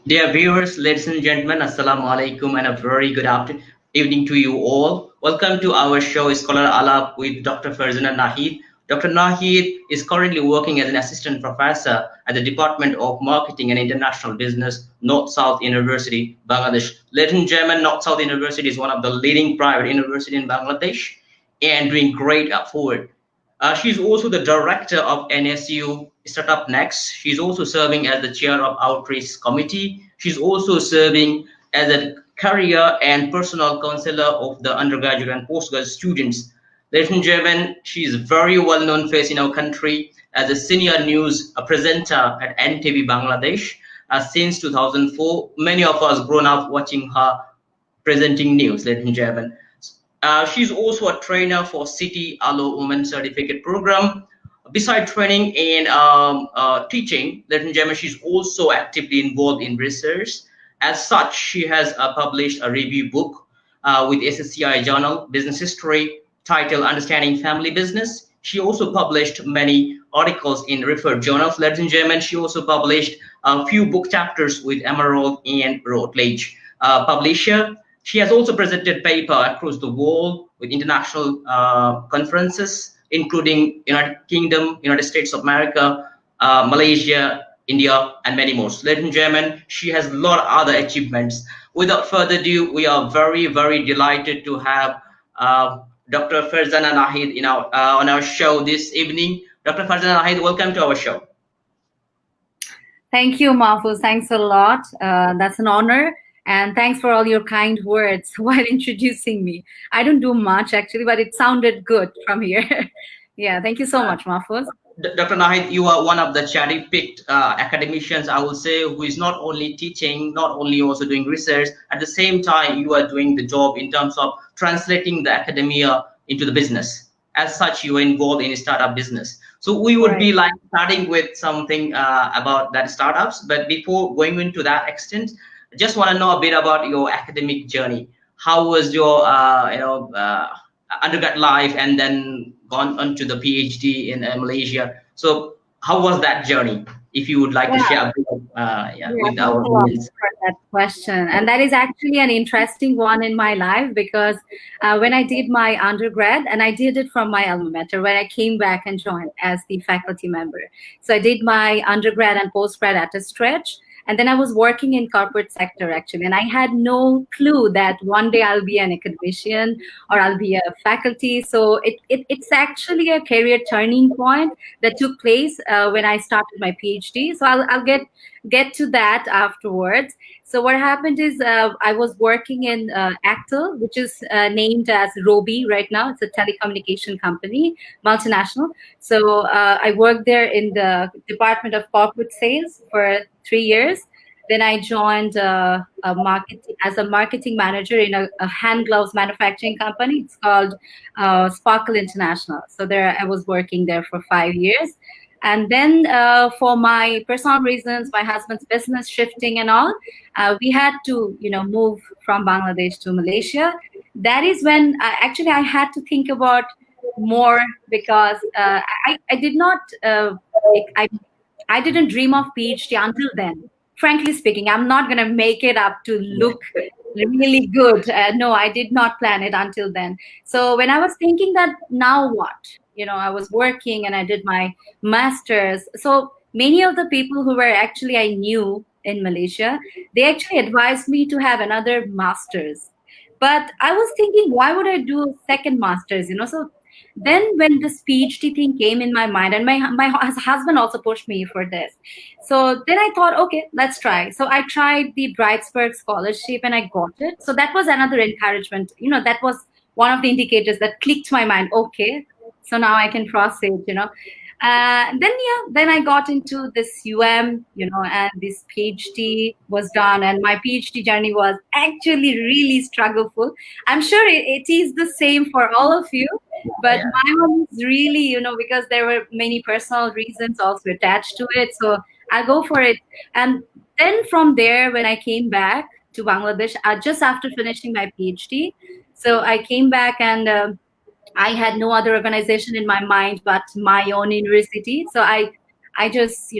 Dear viewers, ladies and gentlemen, Assalamu alaikum and a very good evening to you all. Welcome to our show, Scholar Alap with Dr. Farzana Nahid. Dr. Nahid is currently working as an assistant professor at the Department of Marketing and International Business, North-South University, Bangladesh. Ladies and gentlemen, North-South University is one of the leading private universities in Bangladesh and doing great forward. She's also the director of NSU Startup Next. She's also serving as the chair of Outreach Committee. She's also serving as a career and personal counselor of the undergraduate and postgraduate students. Ladies and gentlemen, she is a very well-known face in our country as a senior news presenter at NTV Bangladesh since 2004. Many of us grown up watching her presenting news, ladies and gentlemen. She's also a trainer for City Alo Women Certificate Program. Besides training and teaching, ladies and gentlemen, she's also actively involved in research. As such, she has published a review book with SSCI Journal, Business History, titled Understanding Family Business. She also published many articles in referred journals. Ladies and gentlemen, she also published a few book chapters with Emerald and Routledge publisher. She has also presented paper across the world with international conferences, including United Kingdom, United States of America, Malaysia, India, and many more. Ladies and gentlemen, she has a lot of other achievements. Without further ado, we are very, very delighted to have Dr. Farzana Nahid on our show this evening. Dr. Farzana Nahid, welcome to our show. Thank you, Mahfuz. Thanks a lot. That's an honor. And thanks for all your kind words while introducing me. I don't do much actually, but it sounded good from here. Yeah, thank you so much, Mahfuz. Dr. Nahid, you are one of the cherry-picked academicians, I will say, who is not only teaching, not only also doing research. At the same time, you are doing the job in terms of translating the academia into the business. As such, you are involved in startup business. So we would be like starting with something about that startups. But before going into that extent, I just want to know a bit about your academic journey. How was your undergrad life, and then gone on to the PhD in Malaysia? So how was that journey? If you would like to share a bit with our audience. For that question, and that is actually an interesting one in my life, because when I did my undergrad, and I did it from my alma mater, when I came back and joined as the faculty member. So I did my undergrad and postgrad at a stretch. And then I was working in corporate sector actually, and I had no clue that one day I'll be an academician or I'll be a faculty. So it's actually a career turning point that took place when I started my PhD. So I'll get to that afterwards. So what happened is I was working in Actel, which is named as Robi right now. It's a telecommunication company, multinational. So I worked there in the Department of Corporate Sales for 3 years. Then I joined as a marketing manager in a hand gloves manufacturing company. It's called Sparkle International. So there I was working there for 5 years. And then for my personal reasons, my husband's business shifting and all, we had to, move from Bangladesh to Malaysia. That is when actually I had to think about more, because I did not, I didn't dream of PhD until then. Frankly speaking, I'm not going to make it up to look really good. No, I did not plan it until then. So when I was thinking that now what? I was working and I did my master's. So many of the people who were actually I knew in Malaysia, they actually advised me to have another master's. But I was thinking, why would I do a second master's? So then when this PhD thing came in my mind, and my husband also pushed me for this. So then I thought, okay, let's try. So I tried the Brightsburg scholarship and I got it. So that was another encouragement. That was one of the indicators that clicked my mind. Okay, so now I can proceed, Then I got into this and this PhD was done, and my PhD journey was actually really struggleful. I'm sure it is the same for all of you, but Yeah. my one is really, because there were many personal reasons also attached to it. So I'll go for it. And then from there, when I came back to Bangladesh, just after finishing my PhD, so I came back and I had no other organization in my mind but my own university. So I just,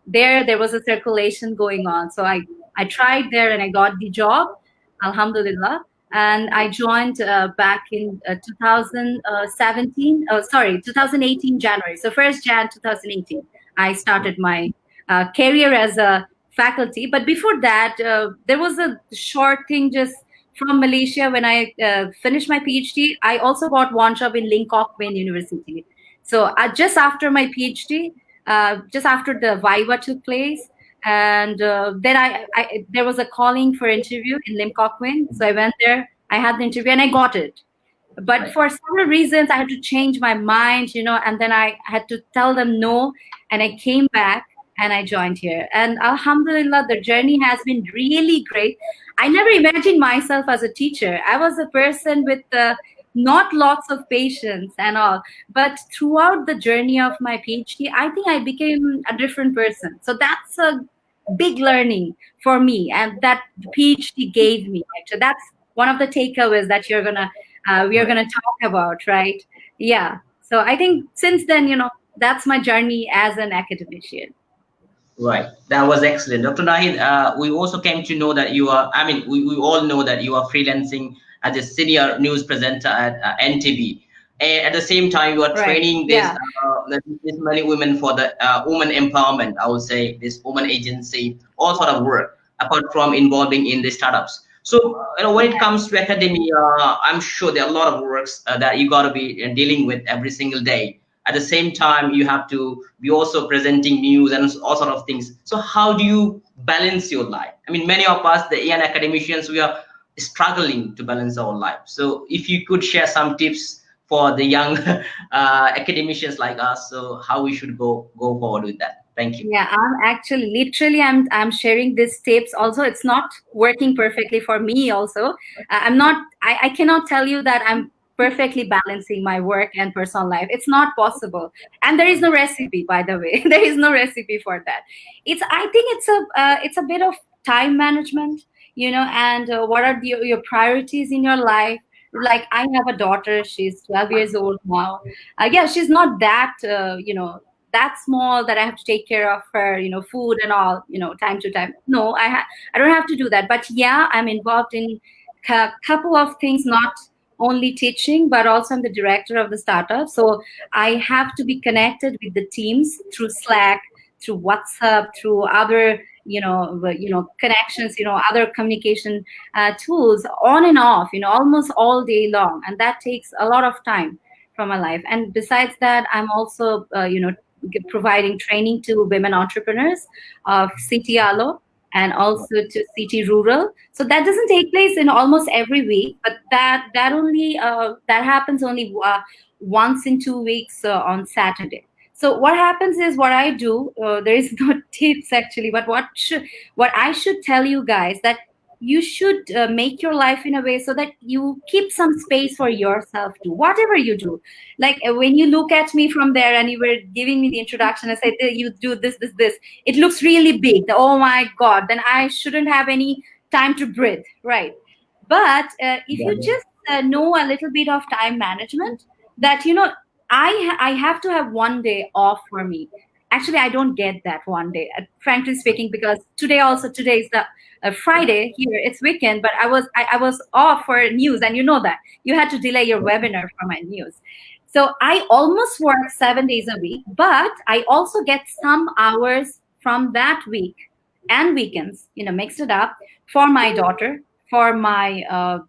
there was a circulation going on. So I tried there and I got the job, alhamdulillah. And I joined back in 2017, 2018 January. So 1st Jan 2018, I started my career as a faculty. But before that, there was a short thing just from Malaysia. When I finished my PhD, I also got one job in Linkwith University. So just after my PhD, just after the Viva took place, and then there was a calling for interview in Linkwith. So I went there, I had the interview, and I got it. But Right. for several reasons, I had to change my mind, and then I had to tell them no, and I came back and I joined here. And alhamdulillah, the journey has been really great. I never imagined myself as a teacher. I was a person with not lots of patience and all. But throughout the journey of my PhD, I think I became a different person. So that's a big learning for me, and that the PhD gave me. Actually, that's one of the takeaways that we are gonna talk about, right? Yeah. So I think since then, that's my journey as an academician. Right. That was excellent. Dr. Nahid, we also came to know that you are, I mean, we all know that you are freelancing as a senior news presenter at NTV. And at the same time, you are Right. training Yeah. this many women for the women empowerment, I would say, this woman agency, all sort of work, apart from involving in the startups. So, when it comes to academia, I'm sure there are a lot of works that you got to be dealing with every single day. At the same time, you have to be also presenting news and all sort of things. So how do you balance your life? I mean, many of us, the young academicians, we are struggling to balance our life. So if you could share some tips for the young academicians like us, so how we should go forward with that. Thank you. Yeah, I'm actually literally I'm sharing these tips. Also, it's not working perfectly for me. Also, I'm not. I cannot tell you that I'm perfectly balancing my work and personal life. It's not possible, and there is no recipe. By the way, there is no recipe for that. I think it's a bit of time management, and what are your priorities in your life. Like, I have a daughter. She's 12 years old now. Yeah, she's not that that small that I have to take care of her, food and all, time to time. No, I don't have to do that. But yeah, I'm involved in a couple of things, not only teaching, but also I'm the director of the startup. So I have to be connected with the teams through Slack, through WhatsApp, through other connections, other communication tools, on and off, almost all day long, and that takes a lot of time from my life. And besides that, I'm also providing training to women entrepreneurs of City Alo and also to City Rural. So that doesn't take place in almost every week, but that happens only once in 2 weeks on Saturday. So what happens is, what I do, there is no tips actually, but what I should tell you guys, that you should make your life in a way so that you keep some space for yourself to whatever you do. Like when you look at me from there and you were giving me the introduction, I said, you do this, it looks really big. Oh my God, then I shouldn't have any time to breathe, right? But if you just know a little bit of time management, that, I have to have one day off for me. Actually, I don't get that one day, frankly speaking, because today is the Friday here. It's weekend, but I was off for news, and you know that you had to delay your webinar for my news. So I almost work 7 days a week, but I also get some hours from that week and weekends, mixed it up, for my daughter, for my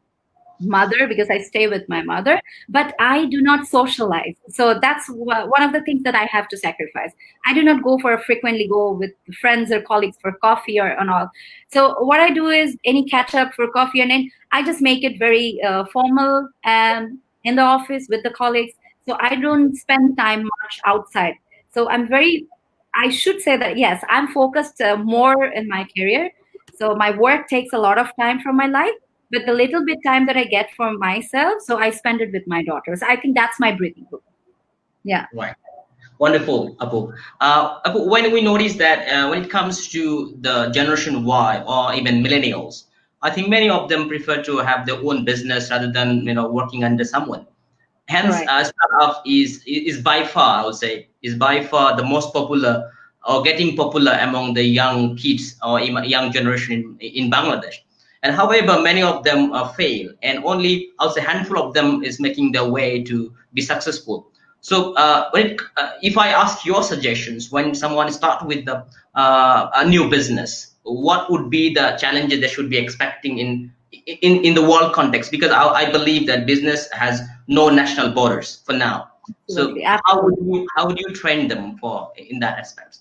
mother, because I stay with my mother, but I do not socialize. So that's one of the things that I have to sacrifice. I do not frequently go with friends or colleagues for coffee or and all. So what I do is any catch up for coffee, and then I just make it very formal and in the office with the colleagues. So I don't spend time much outside. So I should say that, yes, I'm focused more in my career. So my work takes a lot of time from my life, but the little bit time that I get for myself, so I spend it with my daughters. I think that's my breathing room. Yeah. Right. Wonderful, Apu. Apu, when we notice that when it comes to the generation Y or even millennials, I think many of them prefer to have their own business rather than working under someone. Hence, Right. startup is by far, I would say, is by far the most popular or getting popular among the young kids or young generation in Bangladesh. And however, many of them fail, and only I would say handful of them is making their way to be successful. So, if I ask your suggestions when someone start with a new business, what would be the challenges they should be expecting in the world context? Because I believe that business has no national borders for now. So Absolutely. Absolutely. how would you train them for in that aspect?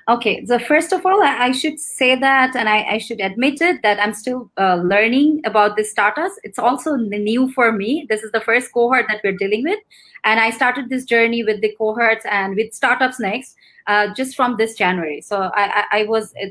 Okay, so first of all, I should say that, and I should admit it, that I'm still learning about this startups. It's also new for me. This is the first cohort that we're dealing with. And I started this journey with the cohorts and with Startups Next just from this January. So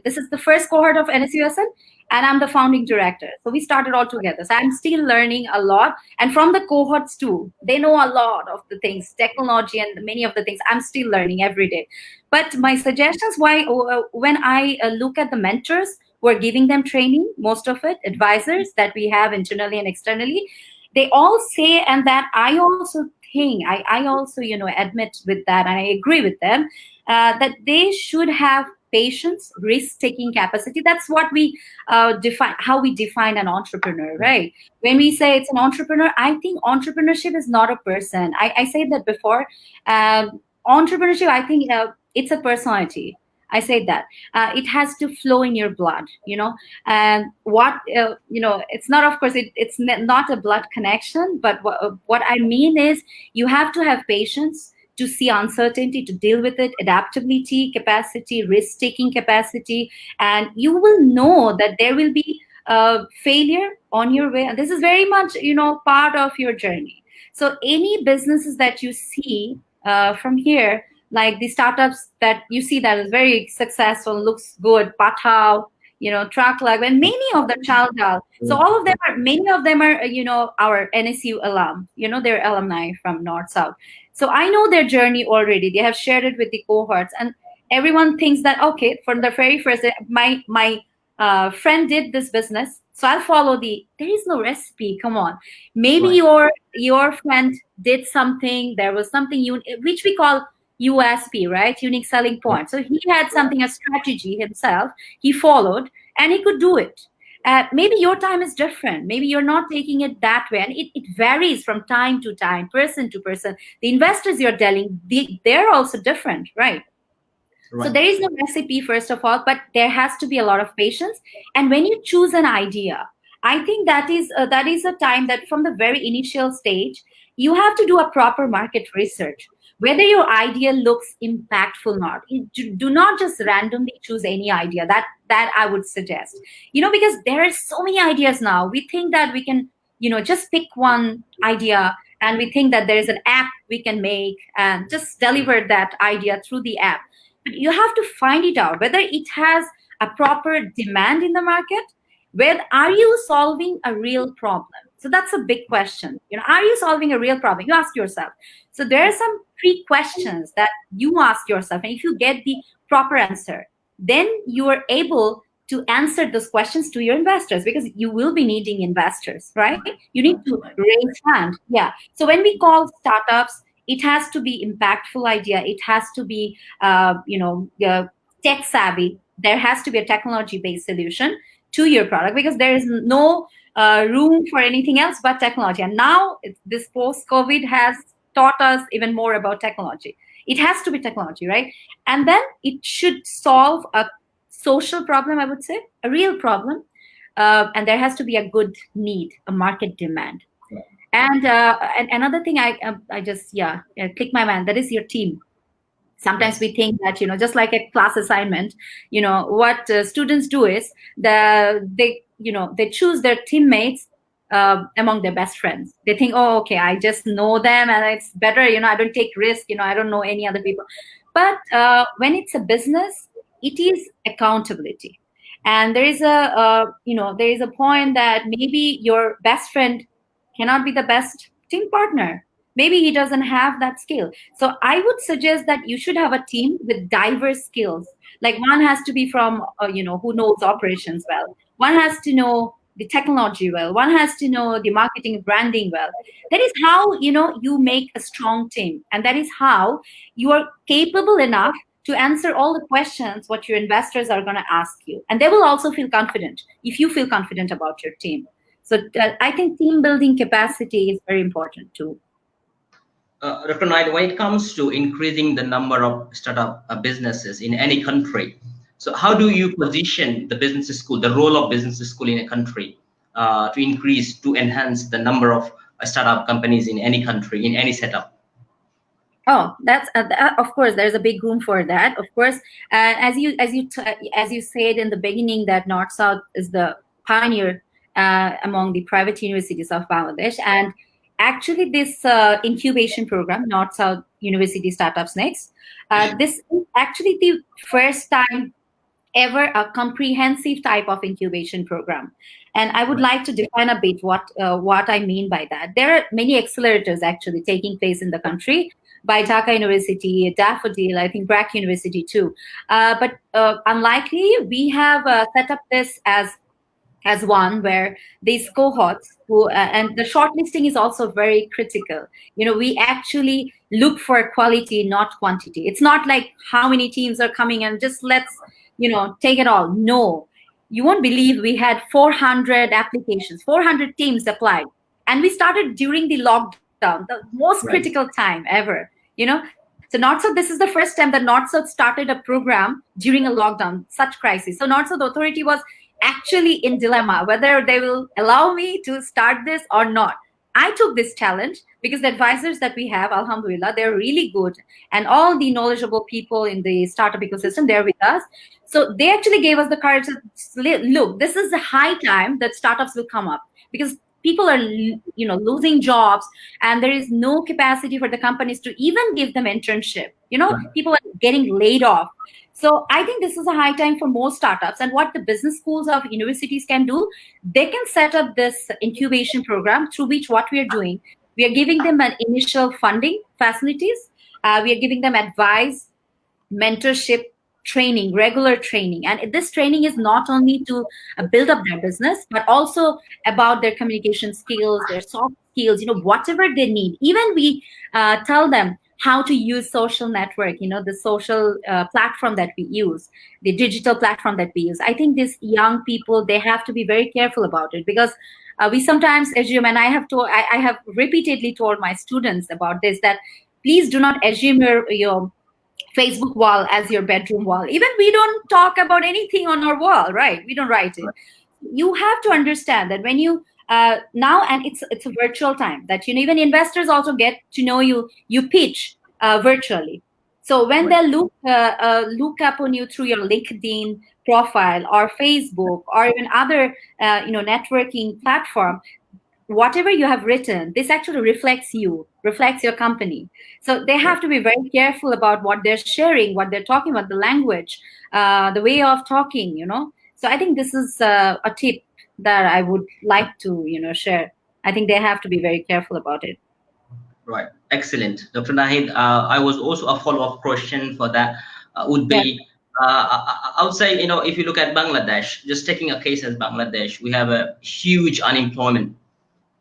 this is the first cohort of NSUSN, and I'm the founding director. So we started all together. So I'm still learning a lot. And from the cohorts too, they know a lot of the things, technology and many of the things. I'm still learning every day. But my suggestions, when I look at the mentors who are giving them training, most of it, advisors that we have internally and externally, they all say, and that I also think, I also, admit with that, and I agree with them, that they should have patience, risk-taking capacity. That's what we define, how we define an entrepreneur, right? When we say it's an entrepreneur, I think entrepreneurship is not a person. I said that before. Entrepreneurship, I think it's a personality. I said that it has to flow in your blood, and it's not, of course, it's not a blood connection, but what I mean is you have to have patience to see uncertainty, to deal with it, adaptability capacity, risk-taking capacity, and you will know that there will be failure on your way. And this is very much, part of your journey. So any businesses that you see from here, like the startups that you see that is very successful, looks good, Pathao, Truck Life, and many of them, Chaldal. So all of them many of them are, our NSU alum, they're alumni from North South. So I know their journey already. They have shared it with the cohorts, and everyone thinks that, okay, from the very first, my friend did this business, so I'll follow there is no recipe. Come on. Maybe Right. your friend did something, there was something which we call USP, right? Unique selling point. So he had something, a strategy himself, he followed, and he could do it. Maybe your time is different. Maybe you're not taking it that way. And it varies from time to time, person to person. The investors you're dealing, they're also different, right? So there is no recipe, first of all, but there has to be a lot of patience. And when you choose an idea, I think that is a time that from the very initial stage, you have to do a proper market research. Whether your idea looks impactful or not, do not just randomly choose any idea. That I would suggest, because there are so many ideas now. We think that we can, just pick one idea, and we think that there is an app we can make and just deliver that idea through the app. But you have to find it out whether it has a proper demand in the market. Where are you solving a real problem? So that's a big question. Are you solving a real problem? You ask yourself. So there are some pre-questions that you ask yourself, and if you get the proper answer, then you are able to answer those questions to your investors, because you will be needing investors, right? You need to raise funds. Yeah. So when we call startups, it has to be impactful idea. It has to be, tech savvy. There has to be a technology-based solution to your product, because there is no room for anything else but technology. And now this post-COVID has taught us even more about technology. It has to be technology, right? And then it should solve a social problem, I would say, a real problem. And there has to be a good need, a market demand. And another thing, I just click my mind. That is your team. Sometimes we think that just like a class assignment, what students do is they choose their teammates among their best friends. They think, oh, okay, I just know them and it's better, I don't take risk, I don't know any other people. But when it's a business, it is accountability. And there is there is a point that maybe your best friend cannot be the best team partner. Maybe he doesn't have that skill. So I would suggest that you should have a team with diverse skills. Like one has to be from, who knows operations well. One has to know the technology well. One has to know the marketing branding well. That is how, you make a strong team. And that is how you are capable enough to answer all the questions what your investors are going to ask you. And they will also feel confident if you feel confident about your team. So I think team building capacity is very important too. Dr. Knight, when it comes to increasing the number of startup businesses in any country, so how do you position the business school, the role of business school in a country to enhance the number of startup companies in any country, in any setup? Oh, that's of course. There's a big room for that. Of course, as you said in the beginning, that North South is the pioneer among the private universities of Bangladesh, and actually this incubation program, North South University Startups Next, this is actually the first time ever a comprehensive type of incubation program. And I would like to define a bit what I mean by that. There are many accelerators actually taking place in the country by Dhaka University, Daffodil, I think BRAC University too. But unlikely, we have set up this as one where these cohorts who and the shortlisting is also very critical. We actually look for quality, not quantity. It's not like how many teams are coming and just let's take it all. No, you won't believe we had 400 applications, 400 teams applied, and we started during the lockdown, the most critical time ever. So North South, this is the first time that North South started a program during a lockdown, such crisis. So North South Authority was actually in dilemma whether they will allow me to start this or not. I took this challenge because the advisors that we have, alhamdulillah, they're really good, and all the knowledgeable people in the startup ecosystem, they're with us. So they actually gave us the courage to look, this is the high time that startups will come up, because people are losing jobs, and there is no capacity for the companies to even give them internship. People are getting laid off. So I think this is a high time for more startups. And what the business schools of universities can do, they can set up this incubation program through which what we are doing, we are giving them an initial funding facilities. We are giving them advice, mentorship, training, regular training. And this training is not only to build up their business, but also about their communication skills, their soft skills, whatever they need. Even we tell them how to use social network, the social platform that we use, the digital platform that we use. I think these young people, they have to be very careful about it, because we sometimes assume, and I have repeatedly told my students about this, that please do not assume your Facebook wall as your bedroom wall. Even we don't talk about anything on our wall, right? We don't write it. You have to understand that when you now, and it's a virtual time, that even investors also get to know you. You pitch virtually, so when they look upon you through your LinkedIn profile or Facebook or even other networking platform, whatever you have written, this actually reflects your company. So they have to be very careful about what they're sharing, what they're talking about, the language, the way of talking. So I think this is a tip that I would like to share. I think they have to be very careful about it. Right, excellent, Dr. Nahid. I was also a follow-up question for that. Would be I would say, if you look at Bangladesh, just taking a case as Bangladesh, we have a huge unemployment.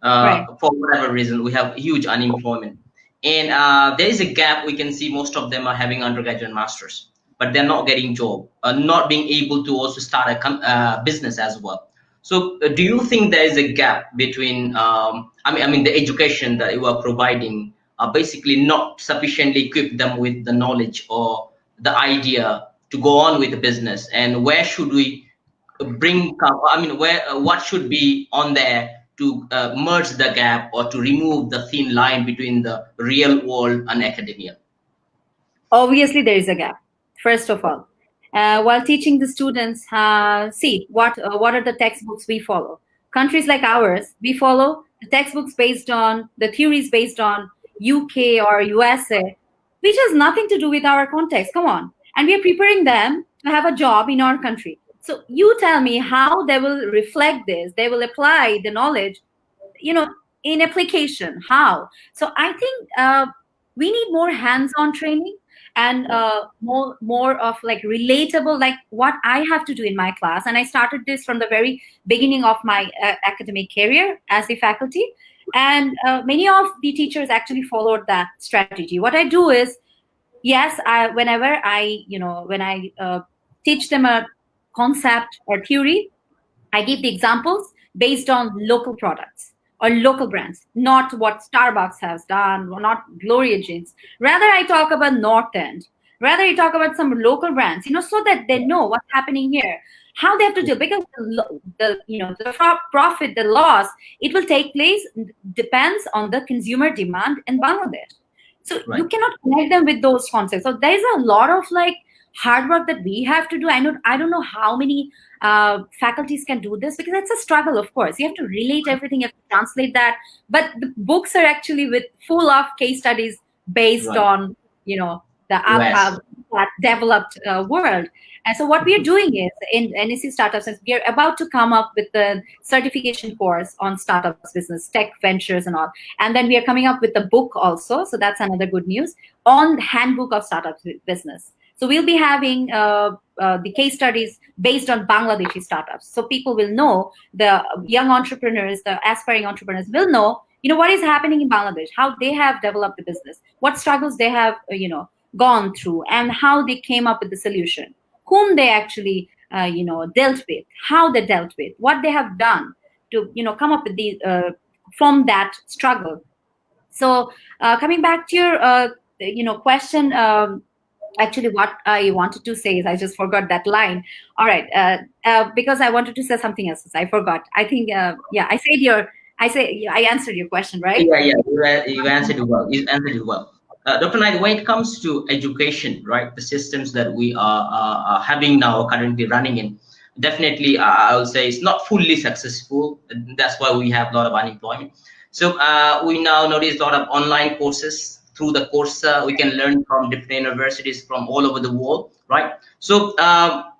For whatever reason, we have huge unemployment, and there is a gap. We can see most of them are having undergraduate and masters, but they're not getting job, not being able to also start a business as well. So do you think there is a gap between the education that you are providing basically not sufficiently equip them with the knowledge or the idea to go on with the business, and where should we bring what should be on there to merge the gap or to remove the thin line between the real world and academia? Obviously, there is a gap. First of all, while teaching the students, see what are the textbooks we follow. countries like ours, we follow the textbooks based on the theories based on UK or USA, which has nothing to do with our context. Come on. And we are preparing them to have a job in our country. So you tell me how they will reflect this, they will apply the knowledge, in application, how? So I think we need more hands-on training and more of like relatable, like what I have to do in my class. And I started this from the very beginning of my academic career as the faculty. And many of the teachers actually followed that strategy. What I do is, yes, whenever I teach them a concept or theory, I give the examples based on local products or local brands, not what Starbucks has done, or not Gloria Jeans. Rather, I talk about North End. Rather, I talk about some local brands, so that they know what's happening here, how they have to deal. Because the profit, the loss, it will take place depends on the consumer demand in Bangladesh. So you cannot connect them with those concepts. So there's a lot of like hard work that we have to do. I don't know how many faculties can do this, because it's a struggle. Of course, you have to relate everything, you have to translate that. But the books are actually full of case studies based on the developed world. And so what we are doing is in NSC Startups, we are about to come up with the certification course on startups, business, tech ventures and all. And then we are coming up with the book also. So that's another good news on handbook of startups business. So we'll be having the case studies based on Bangladeshi startups. So people will know, the young entrepreneurs, the aspiring entrepreneurs will know, what is happening in Bangladesh, how they have developed the business, what struggles they have, gone through, and how they came up with the solution, whom they actually, dealt with, how they dealt with, what they have done to, come up with the, from that struggle. So coming back to your, question, actually, what I wanted to say is I just forgot that line. All right, because I wanted to say something else. I forgot. I think, I answered your question, right? Yeah, you answered it well. Dr. Knight, when it comes to education, right, the systems that we are having now, currently running in, definitely, I would say it's not fully successful. That's why we have a lot of unemployment. So we now notice a lot of online courses. Through the course, we can learn from different universities from all over the world, right? So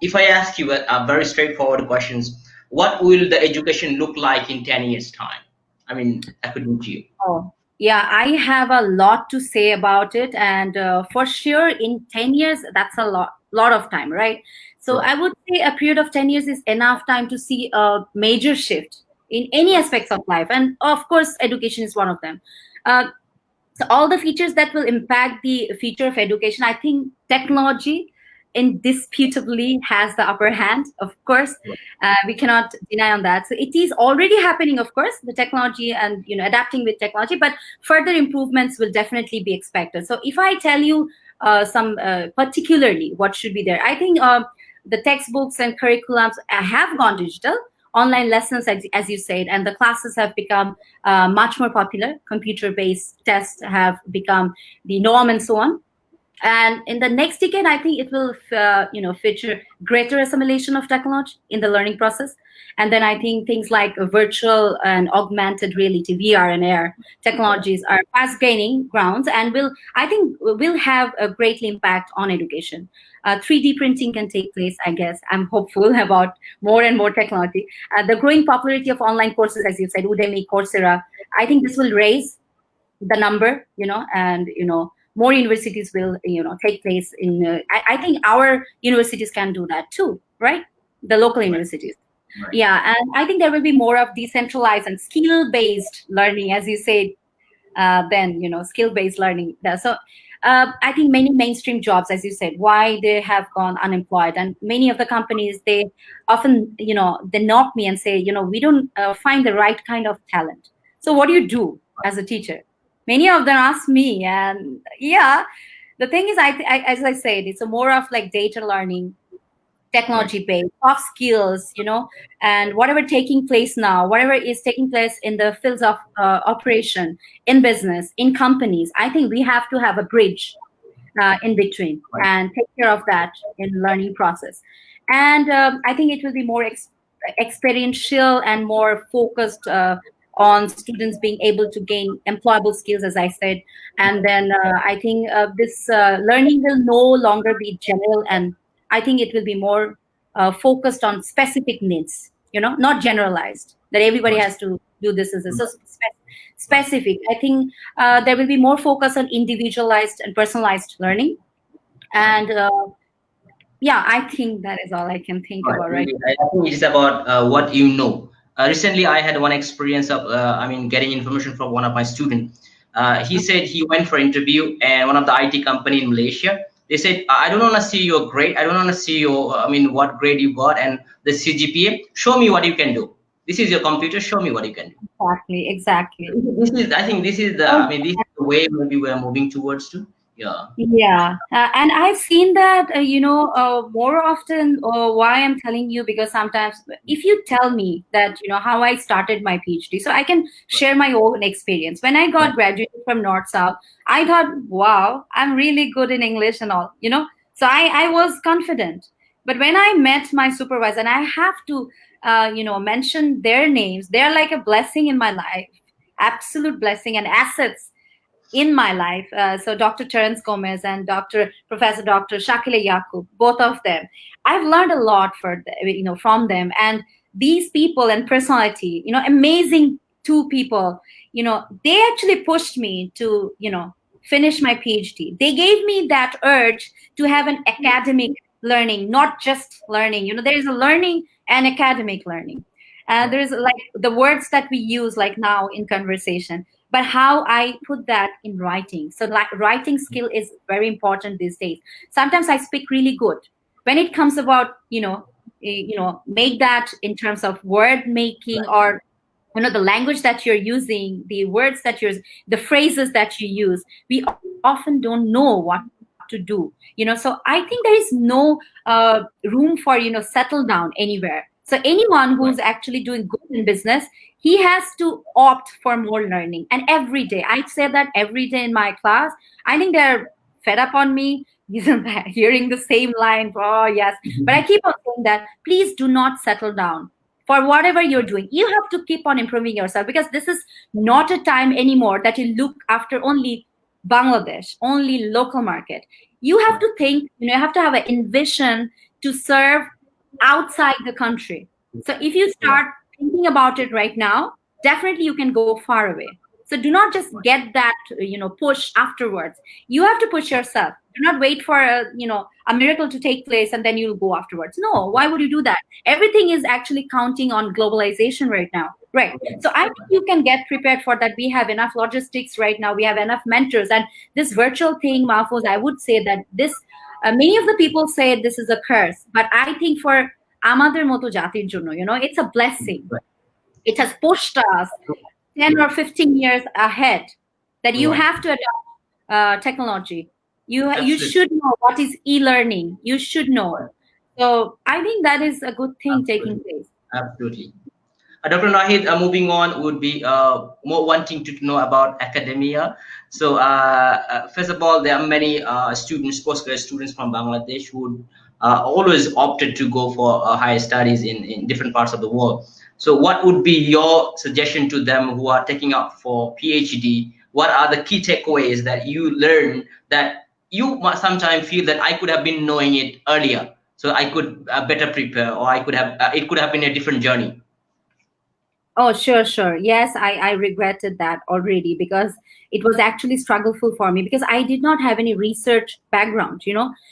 if I ask you a very straightforward questions, what will the education look like in 10 years' time? I mean, according to you. Oh, yeah, I have a lot to say about it. And for sure, in 10 years, that's a lot of time, right? So I would say a period of 10 years is enough time to see a major shift in any aspects of life. And of course, education is one of them. So all the features that will impact the future of education, I think technology indisputably has the upper hand, of course. We cannot deny on that. So it is already happening, of course, the technology and adapting with technology, but further improvements will definitely be expected. So if I tell you some particularly what should be there, I think the textbooks and curriculums have gone digital. Online lessons, as you said, and the classes have become much more popular. Computer-based tests have become the norm and so on. And in the next decade, I think it will, feature greater assimilation of technology in the learning process. And then I think things like virtual and augmented reality, VR and AR technologies are fast gaining grounds and will have a great impact on education. 3D printing can take place, I guess. I'm hopeful about more and more technology. The growing popularity of online courses, as you said, Udemy, Coursera, I think this will raise the number, and, more universities will, take place in, I think our universities can do that too, right? The local universities. Right. Yeah, and I think there will be more of decentralized and skill-based learning, as you said, skill-based learning. So I think many mainstream jobs, as you said, why they have gone unemployed. And many of the companies, they often, they knock me and say, we don't find the right kind of talent. So what do you do as a teacher? Many of them ask me, and yeah, the thing is, as I said, it's a more of like data learning, technology-based, soft skills, and whatever taking place now, whatever is taking place in the fields of operation, in business, in companies, I think we have to have a bridge in between and take care of that in learning process. And I think it will be more experiential and more focused on students being able to gain employable skills, as I said. And then I think this learning will no longer be general, and I think it will be more focused on specific needs, not generalized, that everybody has to do this. So specific. I think there will be more focus on individualized and personalized learning. And yeah, I think that is all I can think about right now. I think it's about what you know. Recently, I had one experience of, getting information from one of my students. He said he went for interview, and one of the IT company in Malaysia, they said, I don't want to see your grade. I don't want to see your, what grade you got and the CGPA. Show me what you can do. This is your computer. Show me what you can do. Exactly. I think this is the, this is the way maybe we're moving towards to. Yeah. And I've seen that, more often. Why I'm telling you, because sometimes if you tell me that, how I started my PhD, so I can share my own experience. When I got graduated from North South, I thought, wow, I'm really good in English and all, so I was confident. But when I met my supervisor, and I have to, mention their names, they're like a blessing in my life, absolute blessing and assets in my life. So Dr. Terence Gomez and Professor Dr. 𝐒𝐜𝐴𝐿, both of them. I've learned a lot from them. And these people and personality, amazing two people, they actually pushed me to, finish my PhD. They gave me that urge to have an academic learning, not just learning. There is a learning and academic learning. There is like the words that we use like now in conversation, but how I put that in writing. So like writing skill is very important these days. Sometimes I speak really good. When it comes about, make that in terms of word making, or, the language that you're using, the words that the phrases that you use, we often don't know what to do. So I think there is no room for, settle down anywhere. So anyone who's actually doing good in business, he has to opt for more learning. And every day, I say that every day in my class, I think they're fed up on me, hearing the same line. Oh, yes. But I keep on saying that, please do not settle down for whatever you're doing. You have to keep on improving yourself, because this is not a time anymore that you look after only Bangladesh, only local market. You have to think, you have to have an envision to serve outside the country. So if you start thinking about it right now, definitely you can go far away. So do not just get that, push afterwards. You have to push yourself. Do not wait for a miracle to take place and then you'll go afterwards. No, why would you do that? Everything is actually counting on globalization right now. Right. So I think you can get prepared for that. We have enough logistics right now. We have enough mentors. And this virtual thing, Mahfuz, I would say that this, many of the people say this is a curse. But I think for Amader Moto Jatir Jonno, it's a blessing. It has pushed us 10 or 15 years ahead, that you have to adopt technology. You should know what is e-learning. You should know. So I think that is a good thing taking place. Absolutely. Dr. Nahid, moving on, would be more wanting to know about academia. So first of all, there are many students, postgraduate students from Bangladesh who always opted to go for higher studies in different parts of the world. So what would be your suggestion to them who are taking up for PhD? What are the key takeaways that you learn that you might sometimes feel that I could have been knowing it earlier, so I could better prepare, or I could have it could have been a different journey? Oh, sure. Yes, I regretted that already, because it was actually struggleful for me, because I did not have any research background,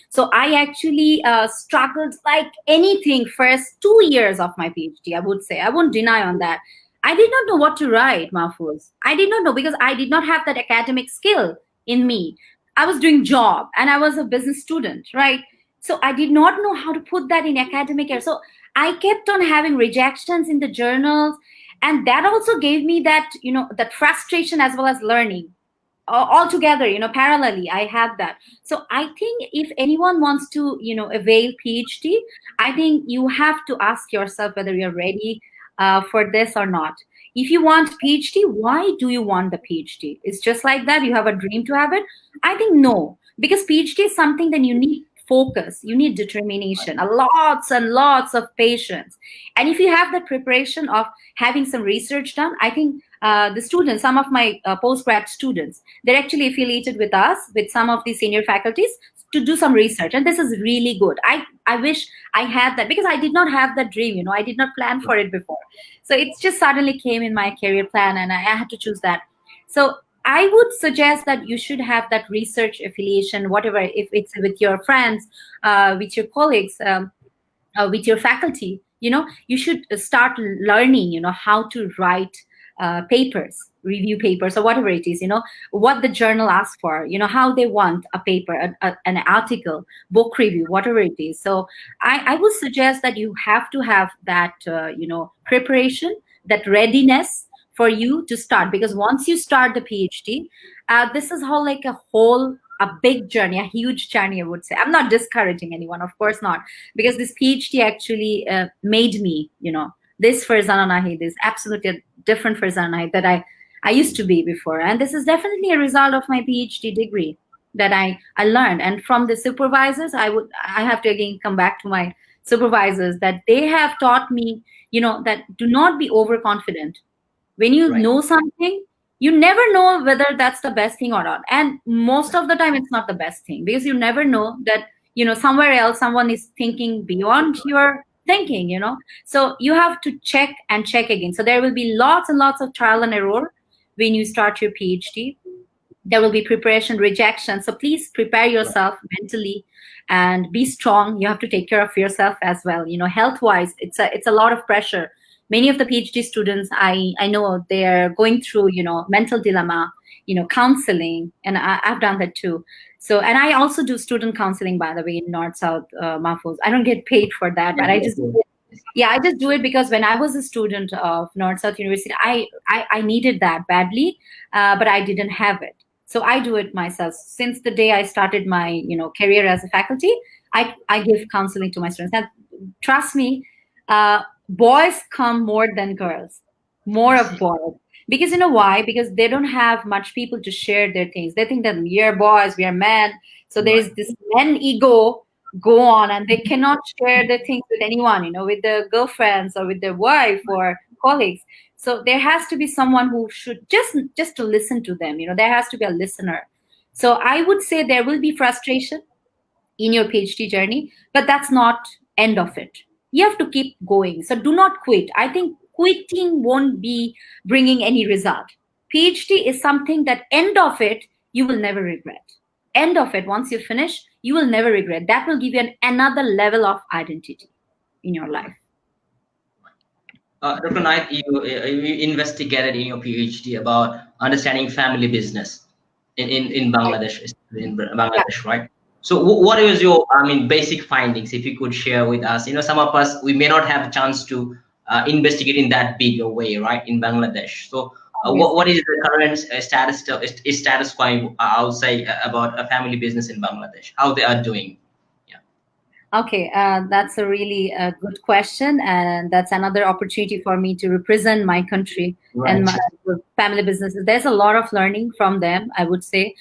So I actually struggled like anything first 2 years of my PhD, I would say. I won't deny on that. I did not know what to write, Mahfuz. I did not know, because I did not have that academic skill in me. I was doing job and I was a business student, right? So I did not know how to put that in academic area. So I kept on having rejections in the journals. And that also gave me that, that frustration as well as learning all together, parallelly. I had that. So I think if anyone wants to, avail PhD, I think you have to ask yourself whether you're ready for this or not. If you want PhD, why do you want the PhD? It's just like that. You have a dream to have it. I think no, because PhD is something that you need focus, you need determination, lots and lots of patience. And if you have the preparation of having some research done, I think the students, some of my postgrad students, they're actually affiliated with us, with some of the senior faculties, to do some research. And this is really good. I wish I had that, because I did not have that dream, I did not plan for it before. So it just suddenly came in my career plan, and I had to choose that. So I would suggest that you should have that research affiliation, whatever, if it's with your friends, with your colleagues, with your faculty, you should start learning, how to write papers, review papers, or whatever it is, what the journal asks for, how they want a paper, an article, book review, whatever it is. So I would suggest that you have to have that, preparation, that readiness for you to start, because once you start the PhD, this is how like a big journey, a huge journey, I would say. I'm not discouraging anyone, of course not, because this PhD actually made me, this Farzana Nahid is absolutely different Farzana Nahid that I used to be before. And this is definitely a result of my PhD degree that I learned. And from the supervisors, I have to again come back to my supervisors, that they have taught me, that do not be overconfident. When you know something, you never know whether that's the best thing or not. And most of the time, it's not the best thing, because you never know that, somewhere else, someone is thinking beyond your thinking, So you have to check and check again. So there will be lots and lots of trial and error when you start your PhD. There will be preparation, rejection. So please prepare yourself mentally and be strong. You have to take care of yourself as well. Health-wise, it's a lot of pressure. Many of the PhD students I know, they're going through, mental dilemma, counseling, and I've done that too. So, and I also do student counseling, by the way, in North-South Mahfuz. I don't get paid for that, but I just do it. Yeah, I just do it because when I was a student of North-South University, I needed that badly, but I didn't have it. So I do it myself. Since the day I started my, career as a faculty, I give counseling to my students. And trust me, boys come more than girls, more of boys. Because you know why? Because they don't have much people to share their things. They think that we are boys, we are men. So there's this men ego go on, and they cannot share their things with anyone, with their girlfriends or with their wife or colleagues. So there has to be someone who should just to listen to them. There has to be a listener. So I would say there will be frustration in your PhD journey, but that's not end of it. You have to keep going. So do not quit. I think quitting won't be bringing any result. PhD is something that end of it, you will never regret. End of it, once you finish, you will never regret. That will give you another level of identity in your life. Dr. Knight, you investigated in your PhD about understanding family business in Bangladesh, right? So what is your, basic findings, if you could share with us? Some of us, we may not have a chance to investigate in that big a way, right, in Bangladesh. So what is the current status quo outside about a family business in Bangladesh, how they are doing? Okay, that's a really good question, and that's another opportunity for me to represent my country and my family businesses. There's a lot of learning from them, I would say.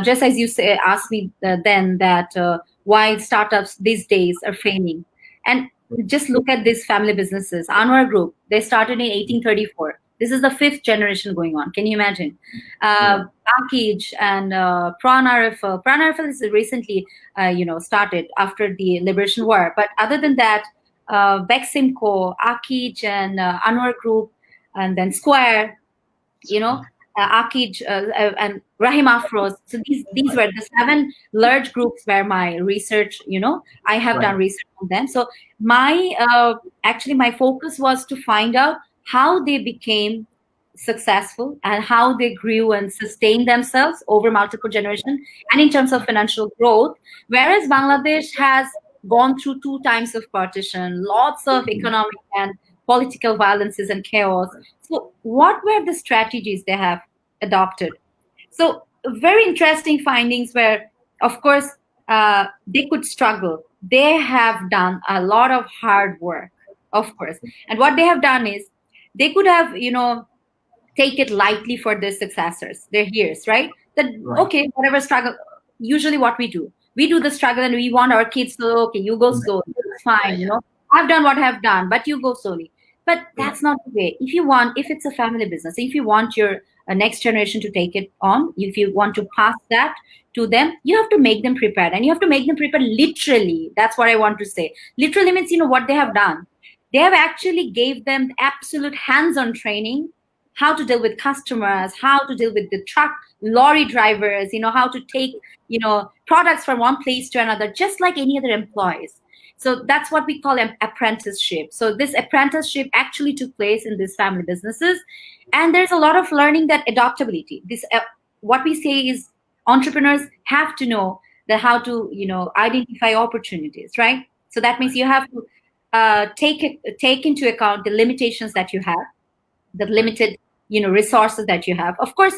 Just as you asked me then that why startups these days are failing. And just look at these family businesses. Anwar Group, they started in 1834. This is the 5th generation going on. Can you imagine? 𝐒𝐿𝐴𝐺 and Pran-RFL. Pran-RFL is recently, started after the Liberation War. But other than that, 𝐒𝐴𝐺𝐚𝐫, 𝐒𝐿𝐴𝐺 and Anwar Group, and then Square, 𝐒𝐿𝐴𝐺 and Rahim Afroz. So these were the 7 large groups where my research, I have done research on them. So actually my focus was to find out how they became successful and how they grew and sustained themselves over multiple generations and in terms of financial growth. Whereas Bangladesh has gone through 2 times of partition, lots of economic and political violences and chaos. So what were the strategies they have adopted? So very interesting findings where, of course, they could struggle. They have done a lot of hard work, of course. And what they have done is they could have, take it lightly for their successors, their heirs, right? Okay, whatever struggle, usually what we do, We do the struggle and we want our kids to, okay, you go slowly, it's fine, you know, I've done what I've done, but you go slowly. But that's not the way. If it's a family business, if you want your next generation to take it on, if you want to pass that to them, you have to make them prepared, and you have to make them prepared literally. That's what I want to say. Literally means, you know, what they have done. They have actually gave them absolute hands-on training, how to deal with customers, how to deal with the truck, lorry drivers, you know, how to take, you know, products from one place to another, just like any other employees. So that's what we call an apprenticeship. So this apprenticeship actually took place in these family businesses. And there's a lot of learning, that adaptability. This, what we say is, entrepreneurs have to know that how to, you know, identify opportunities, right? So that means you have to take into account the limitations that you have, the limited, you know, resources that you have. Of course,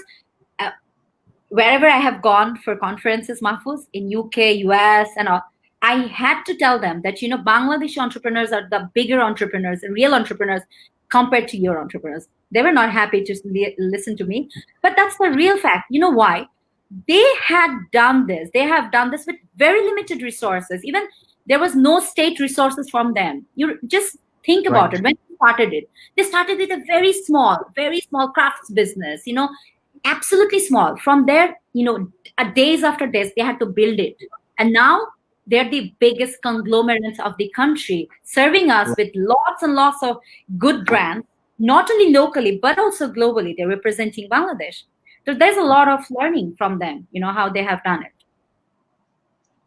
wherever I have gone for conferences, Mahfuz, in UK, US, and all, I had to tell them that, you know, Bangladeshi entrepreneurs are the bigger entrepreneurs and real entrepreneurs compared to your entrepreneurs. They were not happy to listen to me, but that's the real fact. You know why? They had done this. They have done this with very limited resources. Even there was no state resources from them. You just think about it. When they started with a very small crafts business, you know, absolutely small. From there, you know, days after days, they had to build it. And now they're the biggest conglomerates of the country, serving us with lots and lots of good brands, not only locally, but also globally. They're representing Bangladesh. So there's a lot of learning from them, you know, how they have done it.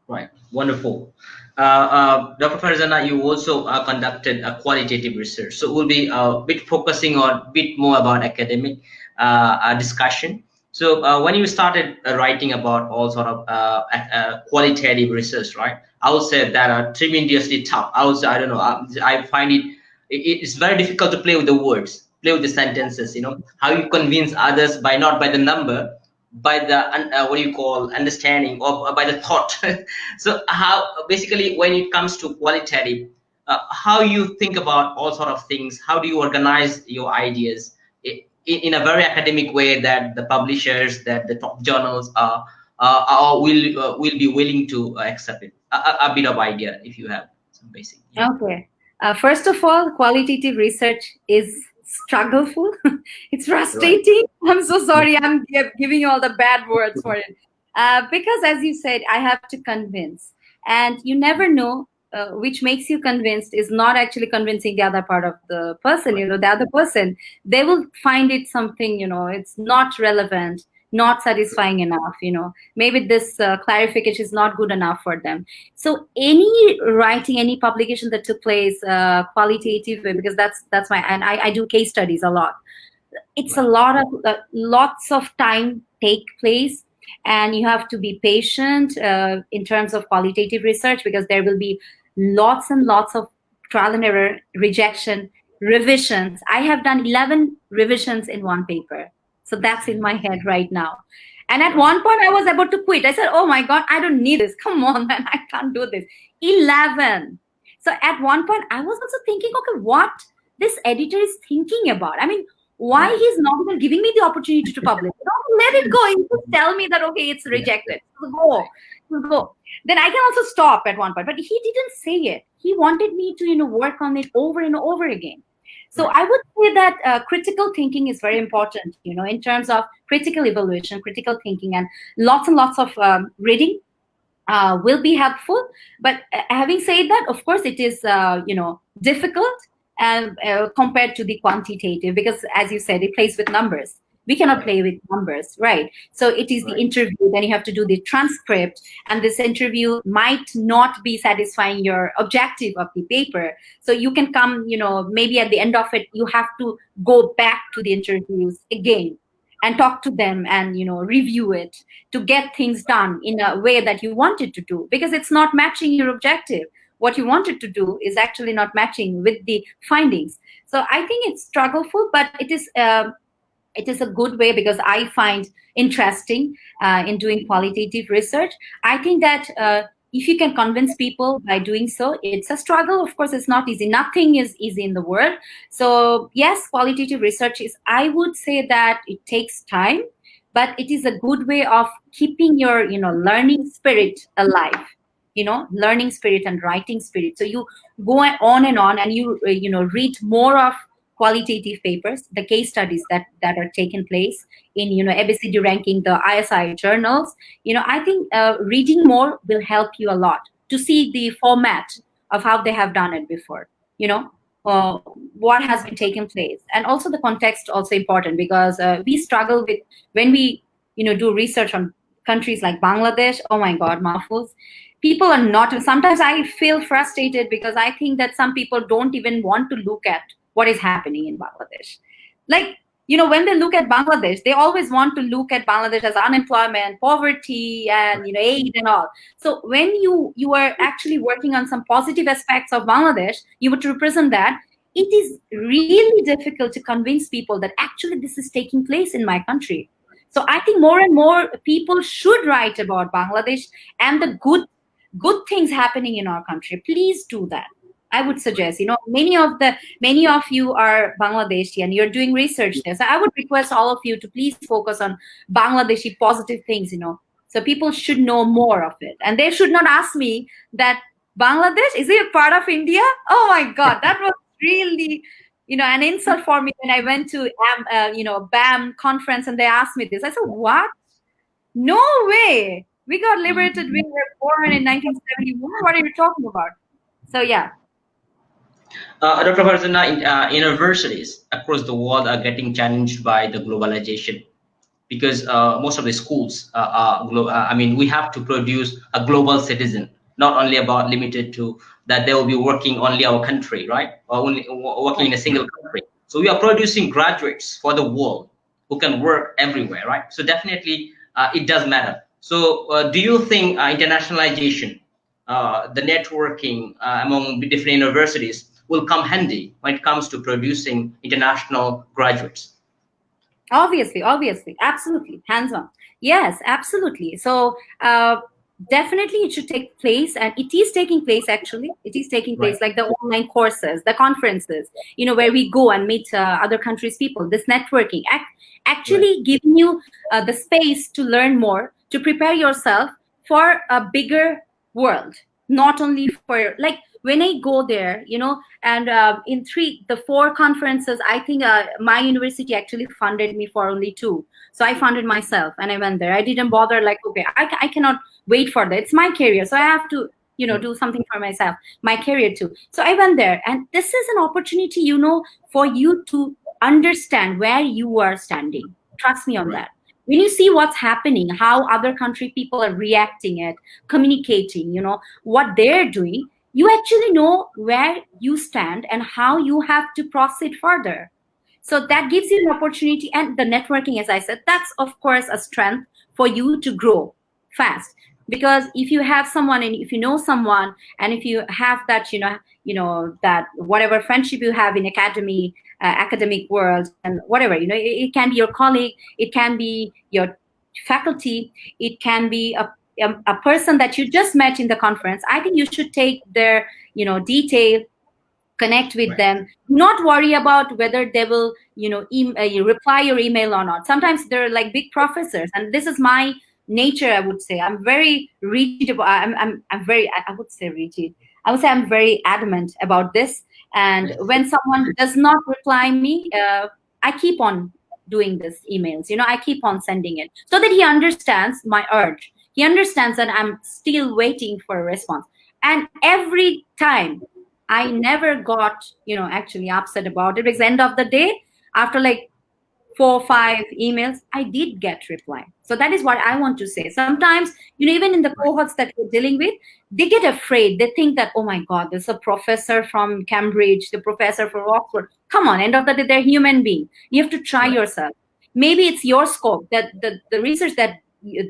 Right. Wonderful. Dr. Farzana, you also conducted a qualitative research. So we'll be a bit focusing on a bit more about academic discussion. So when you started writing about all sort of qualitative research, right, I would say that are tremendously tough. I don't know, I find it's very difficult to play with the words, play with the sentences, you know, how you convince others by not by the number, by the what do you call understanding, or by the thought. So how basically when it comes to qualitative, how you think about all sort of things, how do you organize your ideas in a very academic way that the publishers, that the top journals will be willing to accept it? A bit of idea if you have some basic. Yeah. Okay. First of all, qualitative research is struggleful. It's frustrating. Right. I'm so sorry. I'm giving you all the bad words for it. Because as you said, I have to convince. And you never know which makes you convinced is not actually convincing the other part of the person. You know, the other person, they will find it something, you know, it's not relevant, not satisfying enough, you know, maybe this clarification is not good enough for them. So any writing, any publication that took place qualitative, because that's my, and I do case studies a lot. It's a lot of lots of time take place, and you have to be patient in terms of qualitative research, because there will be lots and lots of trial and error, rejection, revisions. I have done 11 revisions in one paper. So that's in my head right now. And at one point I was about to quit. I said, oh my God, I don't need this. Come on, man, I can't do this. 11. So at one point I was also thinking, okay, what this editor is thinking about. I mean, why he's not even giving me the opportunity to publish? Let it go. You just tell me that, okay, it's rejected. Go. Then I can also stop at one point. But he didn't say it. He wanted me to, you know, work on it over and over again. So I would say that critical thinking is very important, you know, in terms of critical evaluation, critical thinking, and lots of reading will be helpful. But having said that, of course, it is, you know, difficult and compared to the quantitative, because as you said, it plays with numbers. We cannot play with numbers, right? So it is the interview, then you have to do the transcript, and this interview might not be satisfying your objective of the paper. So you can come, you know, maybe at the end of it, you have to go back to the interviews again and talk to them and, you know, review it to get things done in a way that you wanted to do, because it's not matching your objective. What you wanted to do is actually not matching with the findings. So I think it's struggleful, but it is a good way, because I find interesting in doing qualitative research. I think that if you can convince people by doing so, it's a struggle. Of course, it's not easy. Nothing is easy in the world. So yes, qualitative research is, I would say that it takes time, but it is a good way of keeping your learning spirit alive, learning spirit and writing spirit. So you go on and you read more of qualitative papers, the case studies that are taken place in ABCD ranking, the ISI journals. I think reading more will help you a lot to see the format of how they have done it before, what has been taking place, and also the context also important, because we struggle with, when we do research on countries like Bangladesh. Oh my God, Mahfuz, people are not, sometimes I feel frustrated because I think that some people don't even want to look at what is happening in Bangladesh. Like, when they look at Bangladesh, they always want to look at Bangladesh as unemployment, poverty, and aid and all. So when you are actually working on some positive aspects of Bangladesh, you would represent that. It is really difficult to convince people that actually this is taking place in my country. So I think more and more people should write about Bangladesh and the good things happening in our country. Please do that. I would suggest, many of you are Bangladeshi and you're doing research there. So I would request all of you to please focus on Bangladeshi positive things, so people should know more of it. And they should not ask me that Bangladesh, is it a part of India? Oh my God, that was really, an insult for me when I went to, BAM conference and they asked me this. I said, what? No way. We got liberated. We were born in 1971. What are you talking about? So yeah. Dr. Farzana, universities across the world are getting challenged by the globalization, because most of the schools we have to produce a global citizen, not only about limited to that they will be working only our country, right? Or only working in a single country. So we are producing graduates for the world who can work everywhere, right? So definitely it does matter. So do you think internationalization, the networking among different universities will come handy when it comes to producing international graduates? Obviously, absolutely, hands on. Yes, absolutely. So definitely it should take place, and it is taking place. Actually, it is taking place, like the online courses, the conferences, where we go and meet other countries' people. This networking actually giving you the space to learn more, to prepare yourself for a bigger world, not only for, like, when I go there, and in the 4 conferences, I think my university actually funded me for only 2. So I funded myself and I went there. I didn't bother, like, okay, I cannot wait for that. It's my career. So I have to, do something for myself, my career too. So I went there, and this is an opportunity, for you to understand where you are standing. Trust me on that. When you see what's happening, how other country people are reacting it, communicating, what they're doing, you actually know where you stand and how you have to proceed further. So that gives you an opportunity. And the networking, as I said, that's of course a strength for you to grow fast. Because if you have someone, and if you know someone, and if you have that, that whatever friendship you have in academic world, and whatever, it can be your colleague, it can be your faculty, it can be a person that you just met in the conference. I think you should take their, detail, connect with them. Not worry about whether they will, reply your email or not. Sometimes they're like big professors, and this is my nature. I would say I'm very rigid. I'm very, I would say rigid. I would say I'm very adamant about this. And when someone does not reply me, I keep on doing this emails. I keep on sending it so that he understands my urge. He understands that I'm still waiting for a response. And every time I never got, actually upset about it, because end of the day, after like 4 or 5 emails, I did get reply. So that is what I want to say. Sometimes, even in the cohorts that we're dealing with, they get afraid. They think that, oh my God, there's a professor from Cambridge, the professor from Oxford. Come on, end of the day, they're human beings. You have to try yourself. Maybe it's your scope, that the research that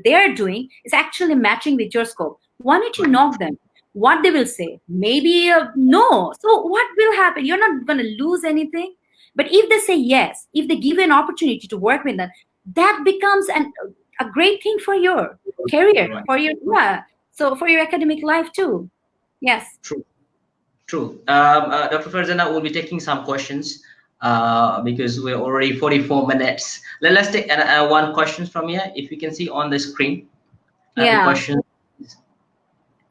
they're doing is actually matching with your scope. Why don't you knock them? What they will say? Maybe no. So what will happen? You're not going to lose anything. But if they say yes, if they give you an opportunity to work with them, that becomes a great thing for your career, for your so for your academic life too. Yes. True. Dr. Farzana will be taking some questions. because we're already 44 minutes. Let's take one question from here. If you can see on the screen, the question.